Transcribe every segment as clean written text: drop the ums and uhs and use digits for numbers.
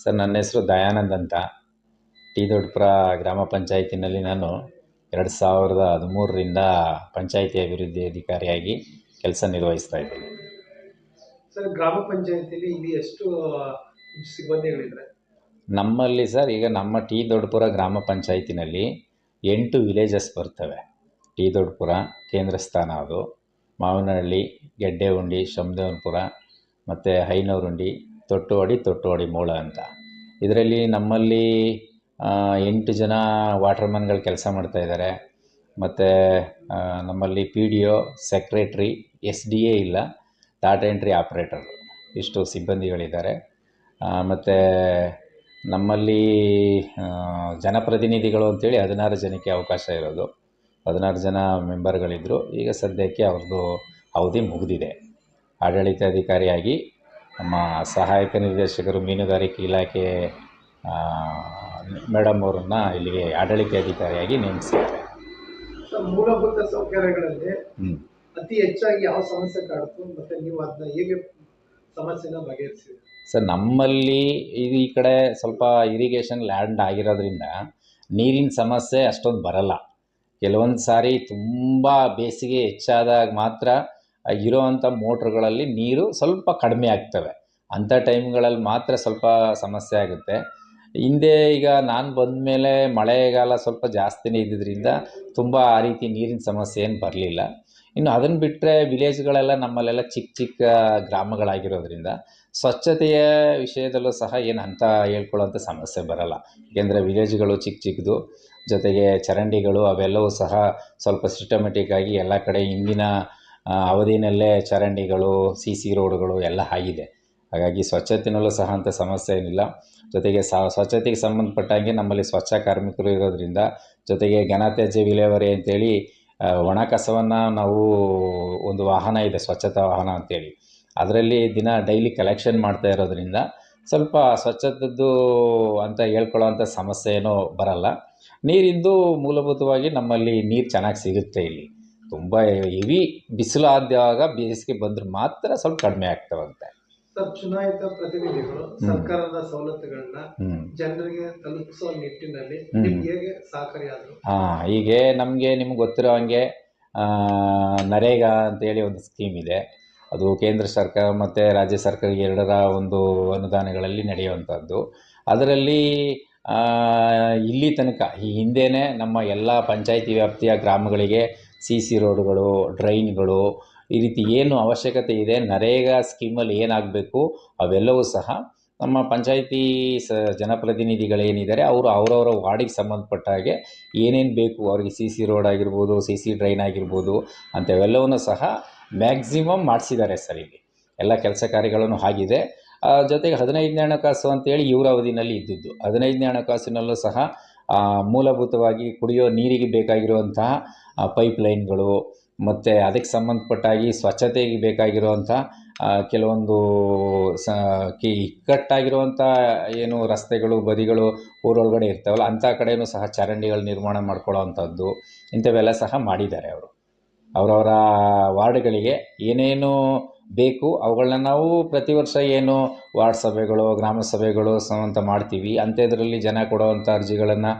Sir, ನನ್ನ ಹೆಸರು ದಯಾನಂದ್ ಅಂತ. ಟಿ ದೊಡ್ಡಪುರ ಗ್ರಾಮ ಪಂಚಾಯತಿನಲ್ಲಿ ನಾನು 2013ರಿಂದ ಪಂಚಾಯಿತಿ ಅಭಿವೃದ್ಧಿ ಅಧಿಕಾರಿಯಾಗಿ ಕೆಲಸ ನಿರ್ವಹಿಸ್ತಾ ಇದ್ದೀನಿ. ಸರ್, ಗ್ರಾಮ ಪಂಚಾಯತಿಯಲ್ಲಿ ಇಲ್ಲಿ ಎಷ್ಟು ಸಿಬ್ಬಂದಿಗಳಿದ್ದಾರೆ? ನಮ್ಮಲ್ಲಿ ಸರ್, ಈಗ ನಮ್ಮ ಟಿ ದೊಡ್ಡಪುರ ಗ್ರಾಮ ಪಂಚಾಯತಿನಲ್ಲಿ 8 ವಿಲೇಜಸ್ ಬರ್ತವೆ. ಟಿ ದೊಡ್ಡಪುರ ಕೇಂದ್ರ ಸ್ಥಾನ, ಅದು ಮಾವನಹಳ್ಳಿ, ಗೆಡ್ಡೆಹುಂಡಿ, ಶಮದೇವನಪುರ ಮತ್ತು ಹೈನೂರುಂಡಿ, ತೊಟ್ಟುವಾಡಿ ಮೂಳ ಅಂತ. ಇದರಲ್ಲಿ ನಮ್ಮಲ್ಲಿ 8 ಜನ ವಾಟರ್ಮನ್ಗಳು ಕೆಲಸ ಮಾಡ್ತಾಯಿದ್ದಾರೆ. ಮತ್ತು ನಮ್ಮಲ್ಲಿ PDO, ಸೆಕ್ರೆಟ್ರಿ, SDA ಇಲ್ಲ, ಡಾಟಾ ಎಂಟ್ರಿ ಆಪ್ರೇಟರ್, ಇಷ್ಟು ಸಿಬ್ಬಂದಿಗಳಿದ್ದಾರೆ. ಮತ್ತು ನಮ್ಮಲ್ಲಿ ಜನಪ್ರತಿನಿಧಿಗಳು ಅಂತೇಳಿ 16 ಜನಕ್ಕೆ ಅವಕಾಶ ಇರೋದು. 16 ಜನ ಮೆಂಬರ್ಗಳಿದ್ದರು. ಈಗ ಸದ್ಯಕ್ಕೆ ಅವ್ರದ್ದು ಅವಧಿ ಮುಗಿದಿದೆ. ಆಡಳಿತಾಧಿಕಾರಿಯಾಗಿ ನಮ್ಮ ಸಹಾಯಕ ನಿರ್ದೇಶಕರು ಮೀನುಗಾರಿಕೆ ಇಲಾಖೆ ಮೇಡಮ್ ಅವರನ್ನು ಇಲ್ಲಿಗೆ ಆಡಳಿತಾಧಿಕಾರಿಯಾಗಿ ನೇಮಿಸಿದ್ದಾರೆ. ಮೂಲಭೂತ ಸೌಕರ್ಯಗಳಲ್ಲಿ ಅತಿ ಹೆಚ್ಚಾಗಿ ಯಾವ ಸಮಸ್ಯೆ ಕಾಡುತ್ತೋ ಮತ್ತು ನೀವು ಅದನ್ನ ಹೇಗೆ ಸಮಸ್ಯೆನ ಬಗೆಹರಿಸಿದೆ? ಸರ್, ನಮ್ಮಲ್ಲಿ ಈ ಕಡೆ ಸ್ವಲ್ಪ ಇರಿಗೇಷನ್ ಲ್ಯಾಂಡ್ ಆಗಿರೋದ್ರಿಂದ ನೀರಿನ ಸಮಸ್ಯೆ ಅಷ್ಟೊಂದು ಬರಲ್ಲ. ಕೆಲವೊಂದು ಸಾರಿ ತುಂಬ ಬೇಸಿಗೆ ಹೆಚ್ಚಾದಾಗ ಮಾತ್ರ ಇರೋವಂಥ ಮೋಟ್ರುಗಳಲ್ಲಿ ನೀರು ಸ್ವಲ್ಪ ಕಡಿಮೆ ಆಗ್ತವೆ. ಅಂಥ ಟೈಮ್ಗಳಲ್ಲಿ ಮಾತ್ರ ಸ್ವಲ್ಪ ಸಮಸ್ಯೆ ಆಗುತ್ತೆ. ಹಿಂದೆ ಈಗ ನಾನು ಬಂದ ಮೇಲೆ ಮಳೆಗಾಲ ಸ್ವಲ್ಪ ಜಾಸ್ತಿನೇ ಇದ್ದಿದ್ದರಿಂದ ತುಂಬ ಆ ರೀತಿ ನೀರಿನ ಸಮಸ್ಯೆ ಏನು ಬರಲಿಲ್ಲ. ಇನ್ನು ಅದನ್ನು ಬಿಟ್ಟರೆ ವಿಲೇಜ್ಗಳೆಲ್ಲ ನಮ್ಮಲ್ಲೆಲ್ಲ ಚಿಕ್ಕ ಚಿಕ್ಕ ಗ್ರಾಮಗಳಾಗಿರೋದ್ರಿಂದ ಸ್ವಚ್ಛತೆಯ ವಿಷಯದಲ್ಲೂ ಸಹ ಏನು ಅಂತ ಹೇಳ್ಕೊಳ್ಳೋಂಥ ಸಮಸ್ಯೆ ಬರಲ್ಲ. ಏಕೆಂದರೆ ವಿಲೇಜ್ಗಳು ಚಿಕ್ಕ ಚಿಕ್ಕದು, ಜೊತೆಗೆ ಚರಂಡಿಗಳು ಅವೆಲ್ಲವೂ ಸಹ ಸ್ವಲ್ಪ ಸಿಸ್ಟಮೆಟಿಕ್ಕಾಗಿ ಎಲ್ಲ ಕಡೆ ಹಿಂದಿನ ಅವಧಿನಲ್ಲೇ ಚರಂಡಿಗಳು, CC ರೋಡ್ಗಳು ಎಲ್ಲ ಆಗಿದೆ. ಹಾಗಾಗಿ ಸ್ವಚ್ಛತೆಯಲ್ಲೂ ಸಹ ಅಂಥ ಸಮಸ್ಯೆ ಏನಿಲ್ಲ. ಜೊತೆಗೆ ಸ್ವಚ್ಛತೆಗೆ ಸಂಬಂಧಪಟ್ಟಂಗೆ ನಮ್ಮಲ್ಲಿ ಸ್ವಚ್ಛ ಕಾರ್ಮಿಕರು ಇರೋದ್ರಿಂದ, ಜೊತೆಗೆ ಘನತ್ಯಾಜ್ಯ ವಿಲೇವಾರಿ ಅಂತೇಳಿ ಒಣ ಕಸವನ್ನು ನಾವು ಒಂದು ವಾಹನ ಇದೆ, ಸ್ವಚ್ಛತಾ ವಾಹನ ಅಂತೇಳಿ, ಅದರಲ್ಲಿ ಡೈಲಿ ಕಲೆಕ್ಷನ್ ಮಾಡ್ತಾ ಇರೋದ್ರಿಂದ ಸ್ವಲ್ಪ ಸ್ವಚ್ಛತೆದ್ದು ಅಂತ ಹೇಳ್ಕೊಳ್ಳೋವಂಥ ಸಮಸ್ಯೆ ಏನೂ ಬರಲ್ಲ. ನೀರಿಂದು ಮೂಲಭೂತವಾಗಿ ನಮ್ಮಲ್ಲಿ ನೀರು ಚೆನ್ನಾಗಿ ಸಿಗುತ್ತೆ. ಇಲ್ಲಿ ತುಂಬ ಹೆವಿ ಬಿಸಿಲು ಆದಾಗ ಬೇಸಿಗೆ ಬಂದರೆ ಮಾತ್ರ ಸ್ವಲ್ಪ ಕಡಿಮೆ ಆಗ್ತವಂತೆ. ಸರ್, ಚುನಾಯಿತ ಪ್ರತಿನಿಧಿಗಳು ಸರ್ಕಾರದ ಸವಲತ್ತುಗಳನ್ನ ಜನರಿಗೆ ತಲುಪಿಸುವ ನಿಟ್ಟಿನಲ್ಲಿ ನಿಮ್ಗೆ ಹೇಗೆ ಸಹಕಾರಿಯಾದರು? ಹೀಗೆ ನಿಮ್ಗೆ ಗೊತ್ತಿರೋ ಹಾಗೆ ನರೇಗಾ ಅಂತೇಳಿ ಒಂದು ಸ್ಕೀಮ್ ಇದೆ. ಅದು ಕೇಂದ್ರ ಸರ್ಕಾರ ಮತ್ತು ರಾಜ್ಯ ಸರ್ಕಾರ ಎರಡರ ಒಂದು ಅನುದಾನಗಳಲ್ಲಿ ನಡೆಯುವಂಥದ್ದು. ಅದರಲ್ಲಿ ಇಲ್ಲಿ ತನಕ ಈ ಹಿಂದೆಯೇ ನಮ್ಮ ಎಲ್ಲ ಪಂಚಾಯಿತಿ ವ್ಯಾಪ್ತಿಯ ಗ್ರಾಮಗಳಿಗೆ CC ರೋಡ್ಗಳು, ಡ್ರೈನ್ಗಳು, ಈ ರೀತಿ ಏನು ಅವಶ್ಯಕತೆ ಇದೆ, ನರೇಗಾ ಸ್ಕೀಮಲ್ಲಿ ಏನಾಗಬೇಕು ಅವೆಲ್ಲವೂ ಸಹ ನಮ್ಮ ಪಂಚಾಯಿತಿ ಜನಪ್ರತಿನಿಧಿಗಳೇನಿದ್ದಾರೆ ಅವರು ಅವರವರ ವಾರ್ಡಿಗೆ ಸಂಬಂಧಪಟ್ಟ ಹಾಗೆ ಏನೇನು ಬೇಕು ಅವ್ರಿಗೆ, CC ರೋಡ್ ಆಗಿರ್ಬೋದು, CC ಡ್ರೈನ್ ಆಗಿರ್ಬೋದು, ಅಂಥವೆಲ್ಲವನ್ನೂ ಸಹ ಮ್ಯಾಕ್ಸಿಮಮ್ ಮಾಡಿಸಿದ್ದಾರೆ ಸರ್. ಇಲ್ಲಿ ಎಲ್ಲ ಕೆಲಸ ಕಾರ್ಯಗಳನ್ನು ಆಗಿದೆ. ಜೊತೆಗೆ 15ನೇ ಹಣಕಾಸು ಅಂತೇಳಿ ಇವರ ಅವಧಿನಲ್ಲಿ ಇದ್ದದ್ದು. 15ನೇ ಹಣಕಾಸಿನಲ್ಲೂ ಸಹ ಮೂಲಭೂತವಾಗಿ ಕುಡಿಯೋ ನೀರಿಗೆ ಬೇಕಾಗಿರುವಂತಹ ಪೈಪ್ಲೈನ್ಗಳು ಮತ್ತು ಅದಕ್ಕೆ ಸಂಬಂಧಪಟ್ಟಾಗಿ ಸ್ವಚ್ಛತೆಗೆ ಬೇಕಾಗಿರುವಂಥ ಕೆಲವೊಂದು ಇಕ್ಕಟ್ಟಾಗಿರುವಂಥ ಏನು ರಸ್ತೆಗಳು, ಬದಿಗಳು ಊರೊಳಗಡೆ ಇರ್ತಾವಲ್ಲ, ಅಂಥ ಕಡೆಯೂ ಸಹ ಚರಂಡಿಗಳು ನಿರ್ಮಾಣ ಮಾಡ್ಕೊಳ್ಳೋ ಅಂಥದ್ದು ಇಂಥವೆಲ್ಲ ಸಹ ಮಾಡಿದ್ದಾರೆ ಅವರು. ಅವರವರ ವಾರ್ಡ್ಗಳಿಗೆ ಏನೇನು ಬೇಕು ಅವುಗಳನ್ನ ನಾವು ಪ್ರತಿ ವರ್ಷ ಏನು ವಾರ್ಡ್ ಸಭೆಗಳು, ಗ್ರಾಮ ಸಭೆಗಳು ಅಂತ ಮಾಡ್ತೀವಿ. ಅಂಥದ್ರಲ್ಲಿ ಜನ ಕೊಡುವಂಥ ಅರ್ಜಿಗಳನ್ನು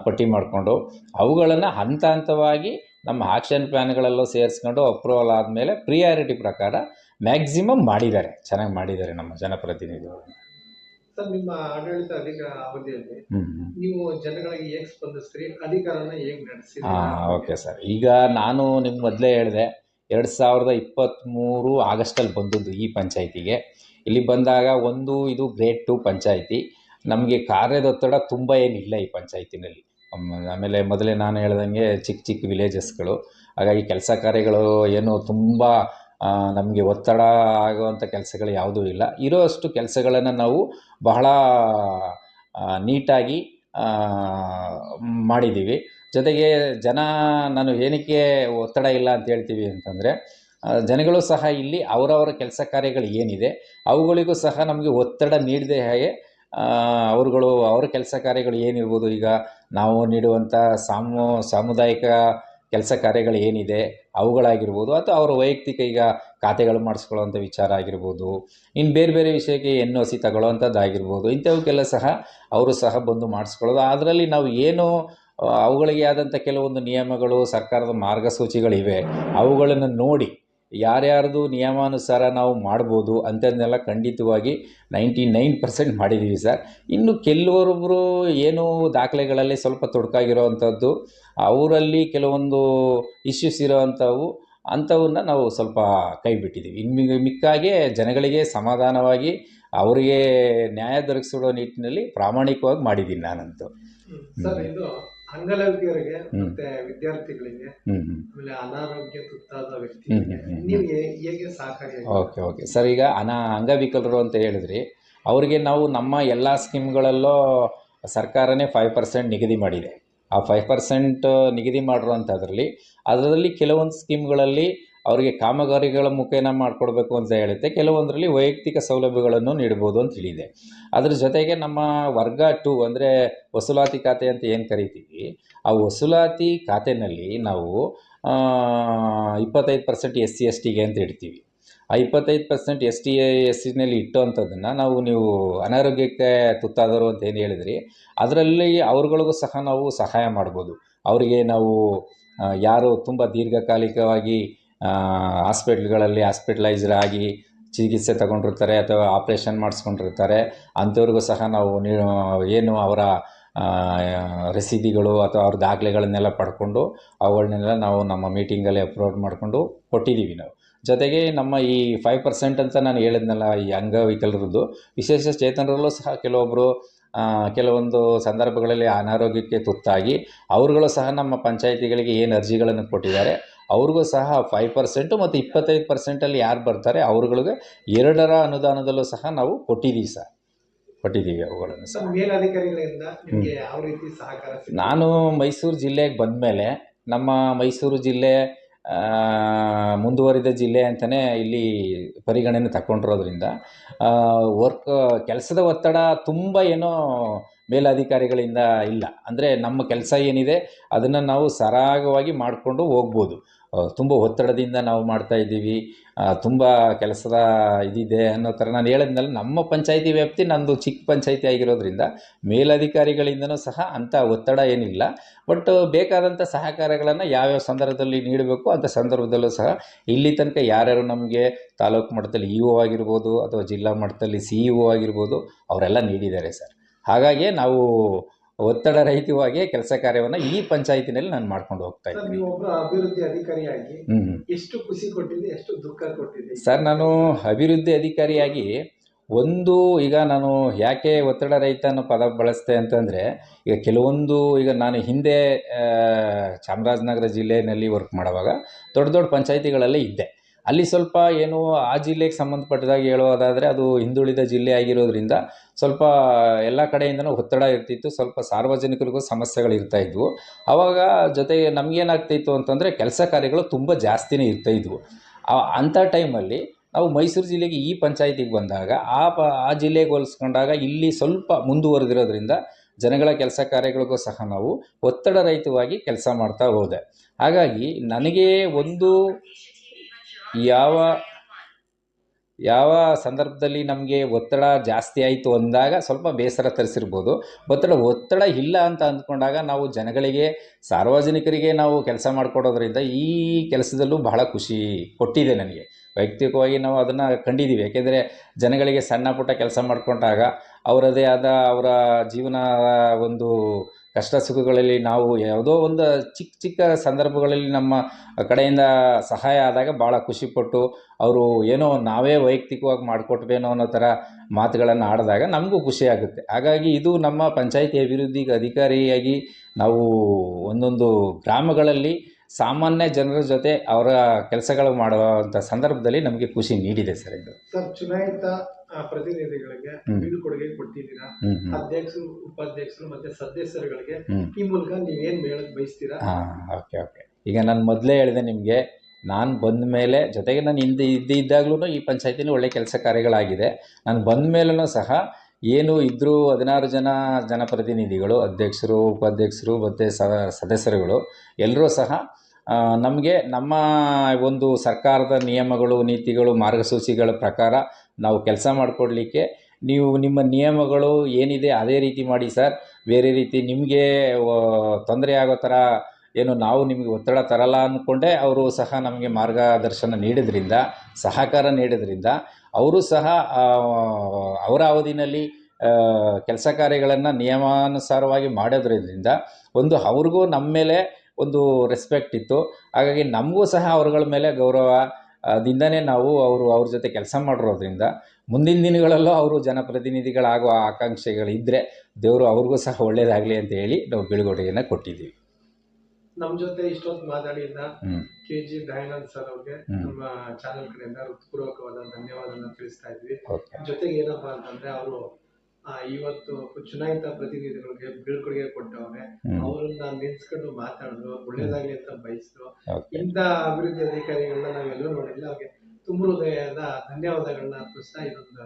ಪಟ್ಟಿ ಮಾಡಿಕೊಂಡು ಅವುಗಳನ್ನು ಹಂತ ಹಂತವಾಗಿ ನಮ್ಮ ಆಕ್ಷನ್ ಪ್ಲ್ಯಾನ್ಗಳಲ್ಲೂ ಸೇರಿಸ್ಕೊಂಡು ಅಪ್ರೂವಲ್ ಆದಮೇಲೆ ಪ್ರಿಯಾರಿಟಿ ಪ್ರಕಾರ ಮ್ಯಾಕ್ಸಿಮಮ್ ಮಾಡಿದ್ದಾರೆ, ಚೆನ್ನಾಗಿ ಮಾಡಿದ್ದಾರೆ ನಮ್ಮ ಜನಪ್ರತಿನಿಧಿಗಳು. ಸರ್, ನಿಮ್ಮ ಆಡಳಿತ ಅವಧಿಯಲ್ಲಿ ನೀವು ಜನಗಳಿಗೆ ಹೇಗೆ ಸ್ಪಂದಿಸ್ತೀರಿ, ಅಧಿಕಾರನ ಹೇಗೆ ನಡೆಸ್ತೀರಿ? ಓಕೆ ಸರ್, ಈಗ ನಾನು ನಿಮ್ಗೆ ಮೊದಲೇ ಹೇಳಿದೆ 2023 ಆಗಸ್ಟಲ್ಲಿ ಬಂದದ್ದು ಈ ಪಂಚಾಯಿತಿಗೆ. ಇಲ್ಲಿ ಬಂದಾಗ ಇದು ಗ್ರೇಡ್ 2 ಪಂಚಾಯಿತಿ. ನಮಗೆ ಕಾರ್ಯದ ಒತ್ತಡ ತುಂಬ ಏನಿಲ್ಲ ಈ ಪಂಚಾಯಿತಿನಲ್ಲಿ. ಆಮೇಲೆ ಮೊದಲೇ ನಾನು ಹೇಳ್ದಂಗೆ ಚಿಕ್ಕ ಚಿಕ್ಕ ವಿಲೇಜಸ್ಗಳು, ಹಾಗಾಗಿ ಕೆಲಸ ಕಾರ್ಯಗಳು ಏನು ತುಂಬ ನಮಗೆ ಒತ್ತಡ ಆಗುವಂಥ ಕೆಲಸಗಳು ಯಾವುದೂ ಇಲ್ಲ. ಇರೋಷ್ಟು ಕೆಲಸಗಳನ್ನು ನಾವು ಬಹಳ ನೀಟಾಗಿ ಮಾಡಿದ್ದೀವಿ. ಜೊತೆಗೆ ನಾನು ಏನಕ್ಕೆ ಒತ್ತಡ ಇಲ್ಲ ಅಂತ ಹೇಳ್ತೀವಿ ಅಂತಂದರೆ, ಜನಗಳು ಸಹ ಇಲ್ಲಿ ಅವರವರ ಕೆಲಸ ಕಾರ್ಯಗಳು ಏನಿದೆ ಅವುಗಳಿಗೂ ಸಹ ನಮಗೆ ಒತ್ತಡ ನೀಡದೆ ಹಾಗೆ ಅವರ ಕೆಲಸ ಕಾರ್ಯಗಳು ಏನಿರ್ಬೋದು, ಈಗ ನಾವು ನೀಡುವಂಥ ಸಾಮುದಾಯಿಕ ಕೆಲಸ ಕಾರ್ಯಗಳು ಏನಿದೆ ಅವುಗಳಾಗಿರ್ಬೋದು, ಅಥವಾ ಅವರ ವೈಯಕ್ತಿಕ ಈಗ ಖಾತೆಗಳು ಮಾಡಿಸ್ಕೊಳ್ಳೋವಂಥ ವಿಚಾರ ಆಗಿರ್ಬೋದು, ಇನ್ನು ಬೇರೆ ಬೇರೆ ವಿಷಯಕ್ಕೆ NOC ತಗೊಳ್ಳೋವಂಥದ್ದಾಗಿರ್ಬೋದು, ಇಂಥವಕ್ಕೆಲ್ಲ ಸಹ ಅವರು ಸಹ ಬಂದು ಮಾಡಿಸ್ಕೊಳ್ಳೋದು. ಅದರಲ್ಲಿ ನಾವು ಏನು ಅವುಗಳಿಗೆ ಆದಂಥ ಕೆಲವೊಂದು ನಿಯಮಗಳು, ಸರ್ಕಾರದ ಮಾರ್ಗಸೂಚಿಗಳಿವೆ, ಅವುಗಳನ್ನು ನೋಡಿ ಯಾರ್ಯಾರ್ದು ನಿಯಮಾನುಸಾರ ನಾವು ಮಾಡ್ಬೋದು ಅಂಥದ್ದನ್ನೆಲ್ಲ ಖಂಡಿತವಾಗಿ 99% ಮಾಡಿದ್ದೀವಿ ಸರ್. ಇನ್ನು ಕೆಲವೊಬ್ಬರು ಏನು ದಾಖಲೆಗಳಲ್ಲಿ ಸ್ವಲ್ಪ ತೊಡಕಾಗಿರೋವಂಥದ್ದು, ಅವರಲ್ಲಿ ಕೆಲವೊಂದು ಇಶ್ಯೂಸ್ ಅಂಥವನ್ನ ನಾವು ಸ್ವಲ್ಪ ಕೈ ಬಿಟ್ಟಿದ್ದೀವಿ. ಇನ್ನು ಮಿಕ್ಕಾಗೆ ಜನಗಳಿಗೆ ಸಮಾಧಾನವಾಗಿ ಅವರಿಗೆ ನ್ಯಾಯ ದೊರಕಿಸಿಡೋ ನಿಟ್ಟಿನಲ್ಲಿ ಪ್ರಾಮಾಣಿಕವಾಗಿ ಮಾಡಿದ್ದೀನಿ ನಾನಂತೂ. ಸರ್, ಇದು ಅಂಗವಿಕಲರಿಗೆ ಮತ್ತೆ ವಿದ್ಯಾರ್ಥಿಗಳಿಗೆ, ಆಮೇಲೆ ಅನಾರೋಗ್ಯ ತುತ್ತಾದ ವ್ಯಕ್ತಿಗಳಿಗೆ ನೀವು ಹೇಗೆ ಸಹಕಾರಿಯಾಗಿ? ಓಕೆ ಸರ್, ಈಗ ಅಂಗವಿಕಲರು ಅಂತ ಹೇಳಿದ್ರಿ, ಅವರಿಗೆ ನಾವು ನಮ್ಮ ಎಲ್ಲ ಸ್ಕೀಮ್ಗಳಲ್ಲೂ ಸರ್ಕಾರನೇ 5% ನಿಗದಿ ಮಾಡಿದೆ. ಆ 5% ನಿಗದಿ ಮಾಡಿರೋಂಥದ್ರಲ್ಲಿ ಅದರಲ್ಲಿ ಕೆಲವೊಂದು ಸ್ಕೀಮ್ಗಳಲ್ಲಿ ಅವರಿಗೆ ಕಾಮಗಾರಿಗಳ ಮುಖೇನ ಮಾಡಿಕೊಡ್ಬೇಕು ಅಂತ ಹೇಳುತ್ತೆ, ಕೆಲವೊಂದರಲ್ಲಿ ವೈಯಕ್ತಿಕ ಸೌಲಭ್ಯಗಳನ್ನು ನೀಡ್ಬೋದು ಅಂತ ಹೇಳಿದೆ. ಅದ್ರ ಜೊತೆಗೆ ನಮ್ಮ ವರ್ಗ 2 ಅಂದರೆ ವಸೂಲಾತಿ ಖಾತೆ ಅಂತ ಏನು ಕರಿತೀವಿ, ಆ ವಸೂಲಾತಿ ಖಾತೆಯಲ್ಲಿ ನಾವು 25% SC/STಗೆ ಅಂತ ಇಡ್ತೀವಿ. ಆ 25% SC/STನಲ್ಲಿ ಇಟ್ಟುವಂಥದ್ದನ್ನು ನೀವು ಅನಾರೋಗ್ಯಕ್ಕೆ ತುತ್ತಾದವರು ಅಂತ ಏನು ಹೇಳಿದ್ರಿ, ಅದರಲ್ಲಿ ಅವ್ರುಗಳಿಗೂ ಸಹ ನಾವು ಸಹಾಯ ಮಾಡ್ಬೋದು. ಅವರಿಗೆ ನಾವು ಯಾರು ತುಂಬ ದೀರ್ಘಕಾಲಿಕವಾಗಿ ಹಾಸ್ಪಿಟ್ಲ್ಗಳಲ್ಲಿ ಹಾಸ್ಪಿಟಲೈಸ್ಡ್ ಆಗಿ ಚಿಕಿತ್ಸೆ ತಗೊಂಡಿರ್ತಾರೆ ಅಥವಾ ಆಪ್ರೇಷನ್ ಮಾಡಿಸ್ಕೊಂಡಿರ್ತಾರೆ, ಅಂಥವ್ರಿಗೂ ಸಹ ನಾವು ಏನು ಅವರ ರಸೀದಿಗಳು ಅಥವಾ ಅವ್ರ ದಾಖಲೆಗಳನ್ನೆಲ್ಲ ಪಡ್ಕೊಂಡು ಅವುಗಳನ್ನೆಲ್ಲ ನಾವು ನಮ್ಮ ಮೀಟಿಂಗಲ್ಲಿ ಅಪ್ಲೋಡ್ ಮಾಡಿಕೊಂಡು ಕೊಟ್ಟಿದ್ದೀವಿ ನಾವು. ಜೊತೆಗೆ ನಮ್ಮ ಈ 5% ಅಂತ ನಾನು ಹೇಳಿದ್ನಲ್ಲ, ಈ ಅಂಗವಿಕಲರದ್ದು, ವಿಶೇಷ ಚೇತನರಲ್ಲೂ ಸಹ ಕೆಲವೊಂದು ಸಂದರ್ಭಗಳಲ್ಲಿ ಅನಾರೋಗ್ಯಕ್ಕೆ ತುತ್ತಾಗಿ ಅವರುಗಳು ಸಹ ನಮ್ಮ ಪಂಚಾಯಿತಿಗಳಿಗೆ ಏನು ಅರ್ಜಿಗಳನ್ನು ಕೊಟ್ಟಿದ್ದಾರೆ ಅವ್ರಿಗೂ ಸಹ 5% ಮತ್ತು 25% ಯಾರು ಬರ್ತಾರೆ ಅವ್ರುಗಳಿಗೆ 2ರ ಅನುದಾನದಲ್ಲೂ ಸಹ ನಾವು ಕೊಟ್ಟಿದ್ದೀವಿ ಅವುಗಳನ್ನು ಸಹ. ಮೇಲಧಿಕಾರಿಗಳಿಂದ ನಿಮಗೆ ಯಾವ ರೀತಿ ಸಹಕಾರ? ನಾನು ಮೈಸೂರು ಜಿಲ್ಲೆಗೆ ಬಂದ ಮೇಲೆ ನಮ್ಮ ಮೈಸೂರು ಜಿಲ್ಲೆ ಮುಂದುವರಿದ ಜಿಲ್ಲೆ ಅಂತಲೇ ಇಲ್ಲಿ ಪರಿಗಣನೆ ತಗೊಂಡಿರೋದ್ರಿಂದ ಕೆಲಸದ ಒತ್ತಡ ತುಂಬ ಏನೋ ಮೇಲಧಿಕಾರಿಗಳಿಂದ ಇಲ್ಲ. ಅಂದರೆ ನಮ್ಮ ಕೆಲಸ ಏನಿದೆ ಅದನ್ನು ನಾವು ಸರಾಗವಾಗಿ ಮಾಡಿಕೊಂಡು ಹೋಗ್ಬೋದು. ತುಂಬ ಒತ್ತಡದಿಂದ ನಾವು ಮಾಡ್ತಾಯಿದ್ದೀವಿ, ತುಂಬ ಕೆಲಸದ ಇದಿದೆ ಅನ್ನೋ ಥರ ನಾನು ಹೇಳಿದ್ನಲ್ಲ. ನಮ್ಮ ಪಂಚಾಯಿತಿ ವ್ಯಾಪ್ತಿ ನಂದು ಚಿಕ್ಕ ಪಂಚಾಯಿತಿ ಆಗಿರೋದ್ರಿಂದ ಮೇಲಧಿಕಾರಿಗಳಿಂದನೂ ಸಹ ಅಂಥ ಒತ್ತಡ ಏನಿಲ್ಲ. ಬಟ್ ಬೇಕಾದಂಥ ಸಹಕಾರಗಳನ್ನು ಯಾವ್ಯಾವ ಸಂದರ್ಭದಲ್ಲಿ ನೀಡಬೇಕು ಅಂಥ ಸಂದರ್ಭದಲ್ಲೂ ಸಹ ಇಲ್ಲಿ ತನಕ ಯಾರ್ಯಾರು ನಮಗೆ ತಾಲೂಕು ಮಟ್ಟದಲ್ಲಿ EO ಆಗಿರ್ಬೋದು ಅಥವಾ ಜಿಲ್ಲಾ ಮಟ್ಟದಲ್ಲಿ CEO ಆಗಿರ್ಬೋದು ಅವರೆಲ್ಲ ನೀಡಿದ್ದಾರೆ ಸರ್. ಹಾಗಾಗಿ ನಾವು ಒತ್ತಡ ರಹಿತವಾಗಿ ಕೆಲಸ ಕಾರ್ಯವನ್ನು ಈ ಪಂಚಾಯಿತಿನಲ್ಲಿ ನಾನು ಮಾಡ್ಕೊಂಡು ಹೋಗ್ತಾ ಇದ್ದೀನಿ. ಒಬ್ಬ ಅಭಿವೃದ್ಧಿ ಅಧಿಕಾರಿಯಾಗಿ ಎಷ್ಟು ಖುಷಿ ಕೊಟ್ಟಿದೆ, ಎಷ್ಟು ದುಃಖ ಕೊಟ್ಟಿದೆ? ಸರ್, ನಾನು ಅಭಿವೃದ್ಧಿ ಅಧಿಕಾರಿಯಾಗಿ ಈಗ ನಾನು ಯಾಕೆ ಒತ್ತಡ ರಹಿತ ಅನ್ನೋ ಪದ ಬಳಸ್ತೆ ಅಂತಂದರೆ, ಈಗ ಕೆಲವೊಂದು ಈಗ ನಾನು ಹಿಂದೆ ಚಾಮರಾಜನಗರ ಜಿಲ್ಲೆಯಲ್ಲಿ ವರ್ಕ್ ಮಾಡುವಾಗ ದೊಡ್ಡ ಪಂಚಾಯಿತಿಗಳಲ್ಲೇ ಇದ್ದೆ. ಅಲ್ಲಿ ಸ್ವಲ್ಪ ಏನು ಆ ಜಿಲ್ಲೆಗೆ ಸಂಬಂಧಪಟ್ಟದಾಗ ಹೇಳೋದಾದರೆ ಅದು ಹಿಂದುಳಿದ ಜಿಲ್ಲೆ ಆಗಿರೋದ್ರಿಂದ ಸ್ವಲ್ಪ ಎಲ್ಲ ಕಡೆಯಿಂದನೂ ಒತ್ತಡ ಇರ್ತಿತ್ತು. ಸ್ವಲ್ಪ ಸಾರ್ವಜನಿಕರಿಗೂ ಸಮಸ್ಯೆಗಳಿರ್ತಾಯಿದ್ವು. ಆವಾಗ ಜೊತೆಗೆ ನಮಗೇನಾಗ್ತಾಯಿತ್ತು ಅಂತಂದರೆ ಕೆಲಸ ಕಾರ್ಯಗಳು ತುಂಬ ಜಾಸ್ತಿನೇ ಇರ್ತಾಯಿದ್ವು. ಅಂಥ ಟೈಮಲ್ಲಿ ನಾವು ಮೈಸೂರು ಜಿಲ್ಲೆಗೆ ಈ ಪಂಚಾಯಿತಿಗೆ ಬಂದಾಗ ಆ ಜಿಲ್ಲೆಗೆ ಹೋಲಿಸ್ಕೊಂಡಾಗ ಇಲ್ಲಿ ಸ್ವಲ್ಪ ಮುಂದುವರೆದಿರೋದ್ರಿಂದ ಜನಗಳ ಕೆಲಸ ಕಾರ್ಯಗಳಿಗೂ ಸಹ ನಾವು ಒತ್ತಡ ರಹಿತವಾಗಿ ಕೆಲಸ ಮಾಡ್ತಾ ಹೋದೆ. ಹಾಗಾಗಿ ನನಗೆ ಯಾವ ಸಂದರ್ಭದಲ್ಲಿ ನಮಗೆ ಒತ್ತಡ ಜಾಸ್ತಿ ಆಯಿತು ಅಂದಾಗ ಸ್ವಲ್ಪ ಬೇಸರ ತರಿಸಿರ್ಬೋದು. ಒತ್ತಡ ಇಲ್ಲ ಅಂತ ಅಂದ್ಕೊಂಡಾಗ ನಾವು ಜನಗಳಿಗೆ, ಸಾರ್ವಜನಿಕರಿಗೆ ನಾವು ಕೆಲಸ ಮಾಡಿಕೊಡೋದ್ರಿಂದ ಈ ಕೆಲಸದಲ್ಲೂ ಬಹಳ ಖುಷಿ ಕೊಟ್ಟಿದೆ ನನಗೆ. ವೈಯಕ್ತಿಕವಾಗಿ ನಾವು ಅದನ್ನು ಕಂಡಿದ್ದೀವಿ. ಯಾಕೆಂದರೆ ಜನಗಳಿಗೆ ಸಣ್ಣ ಪುಟ್ಟ ಕೆಲಸ ಮಾಡಿಕೊಂಡಾಗ ಅವರದೇ ಆದ ಅವರ ಜೀವನ ಒಂದು ಕಷ್ಟ ಸುಖಗಳಲ್ಲಿ ನಾವು ಯಾವುದೋ ಒಂದು ಚಿಕ್ಕ ಸಂದರ್ಭಗಳಲ್ಲಿ ನಮ್ಮ ಕಡೆಯಿಂದ ಸಹಾಯ ಆದಾಗ ಭಾಳ ಖುಷಿಪಟ್ಟು ಅವರು ಏನೋ ನಾವೇ ವೈಯಕ್ತಿಕವಾಗಿ ಮಾಡಿಕೊಟ್ವೇನೋ ಅನ್ನೋ ಥರ ಮಾತುಗಳನ್ನು ಆಡಿದಾಗ ನಮಗೂ ಖುಷಿಯಾಗುತ್ತೆ. ಹಾಗಾಗಿ ಇದು ನಮ್ಮ ಪಂಚಾಯಿತಿ ಅಭಿವೃದ್ಧಿಗೆ ಅಧಿಕಾರಿಯಾಗಿ ನಾವು ಒಂದೊಂದು ಗ್ರಾಮಗಳಲ್ಲಿ ಸಾಮಾನ್ಯ ಜನರ ಜೊತೆ ಅವರ ಕೆಲಸಗಳು ಮಾಡುವಂಥ ಸಂದರ್ಭದಲ್ಲಿ ನಮಗೆ ಖುಷಿ ನೀಡಿದೆ ಸರ್. ಇದು ಸರ್, ಚುನಾಯಿತ ಪ್ರತಿನಿಧಿಗಳಿಗೆ ಬೀಳ್ಕೊಡುಗೆ ಕೊಟ್ಟಿದ್ದೀರಾ. ಅಧ್ಯಕ್ಷರು, ಉಪಾಧ್ಯಕ್ಷರು ಮತ್ತೆ ಸದಸ್ಯರುಗಳಿಗೆ ಈ ಮೂಲಕ ನೀವೇನು ಹೇಳಕ್ ಬಯಸ್ತೀರಾ? ಓಕೆ. ಈಗ ನಾನು ಮೊದಲೇ ಹೇಳಿದೆ ನಿಮಗೆ, ನಾನು ಬಂದ ಮೇಲೆ, ಜೊತೆಗೆ ನಾನು ಇದ್ದಾಗಲೂ ಈ ಪಂಚಾಯತಿನ ಒಳ್ಳೆ ಕೆಲಸ ಕಾರ್ಯಗಳಾಗಿದೆ. ನಾನು ಬಂದ ಮೇಲೂ ಸಹ ಏನು ಇದ್ದರೂ 16 ಜನ ಜನಪ್ರತಿನಿಧಿಗಳು, ಅಧ್ಯಕ್ಷರು, ಉಪಾಧ್ಯಕ್ಷರು ಮತ್ತು ಸದಸ್ಯರುಗಳು ಎಲ್ಲರೂ ಸಹ ನಮಗೆ ನಮ್ಮ ಒಂದು ಸರ್ಕಾರದ ನಿಯಮಗಳು, ನೀತಿಗಳು, ಮಾರ್ಗಸೂಚಿಗಳ ಪ್ರಕಾರ ನಾವು ಕೆಲಸ ಮಾಡಿಕೊಡ್ಲಿಕ್ಕೆ ನೀವು ನಿಮ್ಮ ನಿಯಮಗಳು ಏನಿದೆ ಅದೇ ರೀತಿ ಮಾಡಿ ಸರ್. ಬೇರೆ ರೀತಿ ನಿಮಗೆ ತೊಂದರೆ ಆಗೋ ಥರ ಏನು ನಾವು ನಿಮಗೆ ಒತ್ತಡ ತರಲ್ಲ ಅಂದ್ಕೊಂಡೇ ಅವರು ಸಹ ನಮಗೆ ಮಾರ್ಗದರ್ಶನ ನೀಡಿದ್ರಿಂದ, ಸಹಕಾರ ನೀಡಿದ್ರಿಂದ ಅವರು ಸಹ ಅವರ ಅವಧಿನಲ್ಲಿ ಕೆಲಸ ಕಾರ್ಯಗಳನ್ನು ನಿಯಮಾನುಸಾರವಾಗಿ ಮಾಡೋದ್ರಿಂದ ಒಂದು ಅವ್ರಿಗೂ ನಮ್ಮ ಮೇಲೆ ಒಂದು ರೆಸ್ಪೆಕ್ಟ್ ಇತ್ತು. ಹಾಗಾಗಿ ನಮಗೂ ಸಹ ಅವ್ರುಗಳ ಮೇಲೆ ಗೌರವ ದಿಂದನೇ ನಾವು ಅವ್ರ ಜೊತೆ ಕೆಲಸ ಮಾಡಿರೋದ್ರಿಂದ ಮುಂದಿನ ದಿನಗಳಲ್ಲೂ ಅವರು ಜನಪ್ರತಿನಿಧಿಗಳಾಗುವ ಆಕಾಂಕ್ಷೆಗಳಿದ್ದರೆ ದೇವರು ಅವ್ರಿಗೂ ಸಹ ಒಳ್ಳೆಯದಾಗಲಿ ಅಂತ ಹೇಳಿ ನಾವು ಬೀಳ್ಕೊಡುಗೆಯನ್ನು ಕೊಟ್ಟಿದ್ದೀವಿ. ನಮ್ಮ ಜೊತೆ ಇಷ್ಟೊತ್ತು ಮಾತಾಡಿದ ಹ್ಞೂ KG ದಯಾನಂದ್ ಸರ್ ಅವ್ರಿಗೆ ಹ್ಞೂ ನಮ್ಮ ಚಾನೆಲ್ ಕಡೆಯಿಂದ ಹೃತ್ಪೂರ್ವಕವಾದ ಧನ್ಯವಾದನ ತಿಳಿಸ್ತಾ ಇದ್ವಿ. ಓಕೆ. ಜೊತೆಗೆ ಏನಪ್ಪಾ ಅಂತಂದ್ರೆ ಅವರು ಇವತ್ತು ಚುನಾಯಿತ ಪ್ರತಿನಿಧಿಗಳಿಗೆ ಬೀಳ್ಕೊಡುಗೆ ಕೊಟ್ಟವ್ರೆ. ಅವ್ರನ್ನ ನೆನ್ಸ್ಕೊಂಡು ಮಾತಾಡಿದ್ರು, ಒಳ್ಳೇದಾಗ್ಲಿ ಅಂತ ಬಯಸಿದ್ರು. ಓಕೆ. ಇಂಥ ಅಭಿವೃದ್ಧಿ ಅಧಿಕಾರಿಗಳನ್ನ ನಾವೆಲ್ಲೂ ನೋಡಿಲ್ಲ. ಅವ್ರಿಗೆ ತುಂಬ ಹೃದಯದ ಧನ್ಯವಾದಗಳನ್ನ ಅರ್ಪಿಸ್ತಾ ಇದೊಂದು